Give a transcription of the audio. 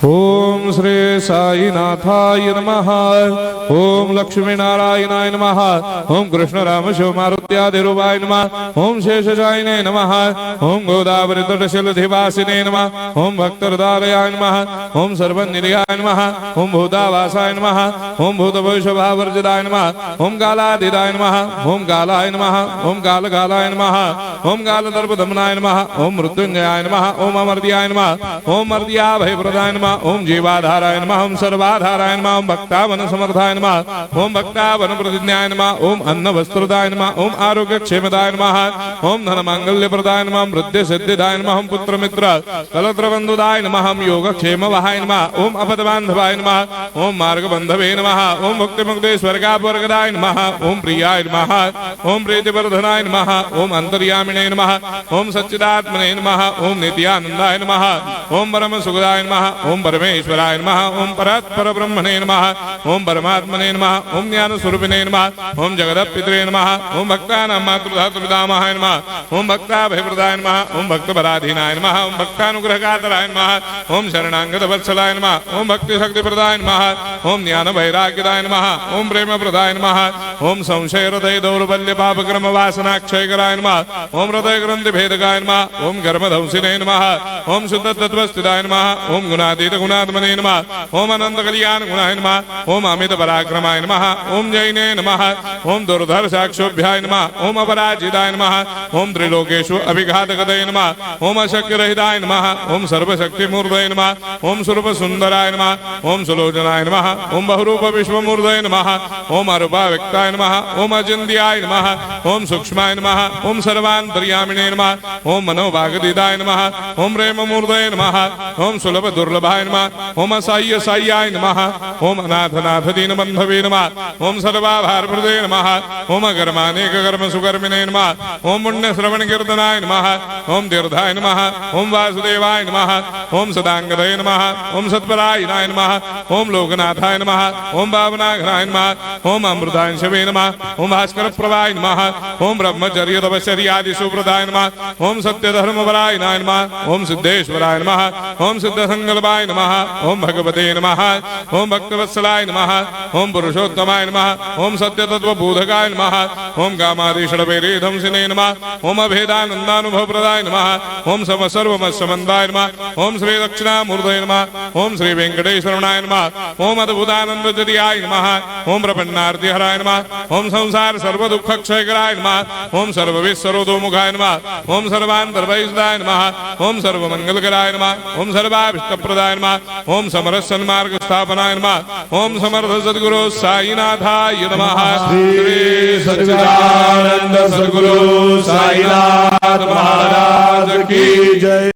ओम श्री साईनाथाय नमः। ओम लक्ष्मी नारायणाय नमः। ओम कृष्ण राम शिव मारुत्यादिरूपाय नमः। ओम शेषशायिने नमः। ओम गोदावरी तटशिलधिवासिने नमः। ओम भक्तहृदयाय नमः। ओम सर्वनिलयाय नमः। ओम भूतावासाय नमः। ओम भूतभविष्यभावर्जिताय नमः। ओम कालातीताय नमः। ओम कालाय नमः। ओम कालकालाय नमः। ओम कालदर्पदमनाय नमः। ओम मृत्युंजयाय नमः। ओम अमर्त्याय नमः। ओम मर्त्याभयप्रदाय नमः। ओम जीवाधाराय नमः। ओम सर्वाधाराय नमः। ओम भक्तावन समर्थाय नमः। ओम भक्तावन प्रतिज्ञाय नमः। ओम अन्न वस्त्रदाय नमः। ओम आरोग्य क्षेमदाय नमः। ओम धन मांगल्य प्रदाय नमः। ओम वृद्धि सिद्धिदाय नमः। ओम पुत्र मित्र कलत्र बंधुदाय नमः। ओम योग क्षेम वहाय नमः। ओम अपद बांधवाय नमः। ओम मार्ग बंधवे नमः। ओम मुक्ति मुक्ति स्वर्गापवर्गदाय नमः। ओम प्रियाय नमः। ओम प्रीतिवर्धनाय नमः। ओम अंतर्यामिने नमः। ओम सच्चिदात्मने नमः। ओम नित्यानंदाय नमः। ओम परम सुखदाय नमः। ओम परमेश्वराय नमः। ओम परात्पर ब्रह्मणे नमः। ओम परमात्मने नमः। ओम ज्ञान स्वरूपिणे नमः। ओम जगदपितरे नमः। ओम भक्तानां मातृधातुपितामहाय नमः। ओम भक्ताभयप्रदाय नमः। ओम भक्तपराधीनाय नमः। ओम भक्तानुग्रहकातराय नमः। ओम शरणागत वत्सलाय नमः। ओम भक्ति शक्ति प्रदाय नमः। ओम ज्ञान वैराग्यदाय नमः। ओम प्रेम प्रदाय नमः। ओम संशय हृदय दौर्बल्य पापक्रम वासनाक्षयकराय नमः। ओम हृदय ग्रंथि भेदकाय नमः। ओम कर्मधंसिने नमः। ओम शुद्ध तत्वस्थिताय नमः। ओम गुणातीत गुणात्मने नमः। ओम अनंत कल्याण गुणाय नमः। ओम अमित पराक्रमाय नमः। ओम जैने नमः। ओम दुर्धर साक्षोभ्याय नमः। ओम अपराजिताय नमः। ओम त्रिलोकेषु अभिघातगतये नमः। ओम अशक्य रहिताय नमः। ओम सर्वशक्ति मूर्तये नमः। ओम स्वरूप सुंदराय नमः। ओम सुलोचनाय नमः। ओम बहुरूप विश्वमूर्तये नमः। ओम अरूपाव्यक्ताय नमः। ओम अचिन्त्याय नमः। ओम सूक्ष्माय नमः। ओम सर्वान्तर्यामिने नमः। ओम मनोभागदिताय नमः। ओम प्रेम मूर्तये नमः। ओम सुलभ दुर्लभाय नमः। ओम असाह्य साह्याय नमः। ओम अनाथनाथ दीन बंधवे नमः। ओम सर्वाभारप्रदे नमः। ओम अकर्मानेक कर्म सुकर्मिणे नमः। ओम पुण्य श्रवण कीर्तनाय नमः। ओम तीर्थाय नमः। ओम वासुदेवाय नमः। ओम सदांगदये नमः। ओम सत्परायणाय नमः। ओम लोकनाथाय नमः। ओम भावनाघनाय नमः। ओम अमृताय शिवे नमः। ओम भास्कर प्रभाय नमः। ओम ब्रह्मचर्य तपश्चर्यादि सुप्रदाय नमः। ओम सत्य धर्मपरायणाय नमः। ओम सिद्धेश्वराय नमः। ओम सिद्ध संकल्पाय नमः। ओम भगवते नमः। ओम भक्तवत्सलाय नमः। ओम पुरुषोत्तमाय नमः। ओम सत्य तत्व बोधकाय नमः। ओम कामादिषडवेरे धंसिने नमः। ओम अभेदानंदानुभव प्रदाय नमः। ओम सम सर्वमस्समन्दाय नमः। ओम श्री दक्षिणामूर्तये नमः। ओम श्री वेंकटेश्वरनाय नमः। ओम अद्भुतानंदजदियाय नमः। ओम प्रपन्नार्ति हराय नमः। ओम संसार सर्व दुख क्षयकराय नमः। ओम सर्वविश्वरोधोमुखाय नमः। ओम सर्वान्तर्वैसदाय नमः। ओम सर्वमंगलकराय नमः। ओम सर्वाभिष्टप्रदाय नमः। ओम समरस सन्मार्ग स्थापनाय नमः। ओम समर्थ सद्गुरु साईनाथाय नमः। श्री सच्चिदानंद सद्गुरु साईनाथ महाराज की जय।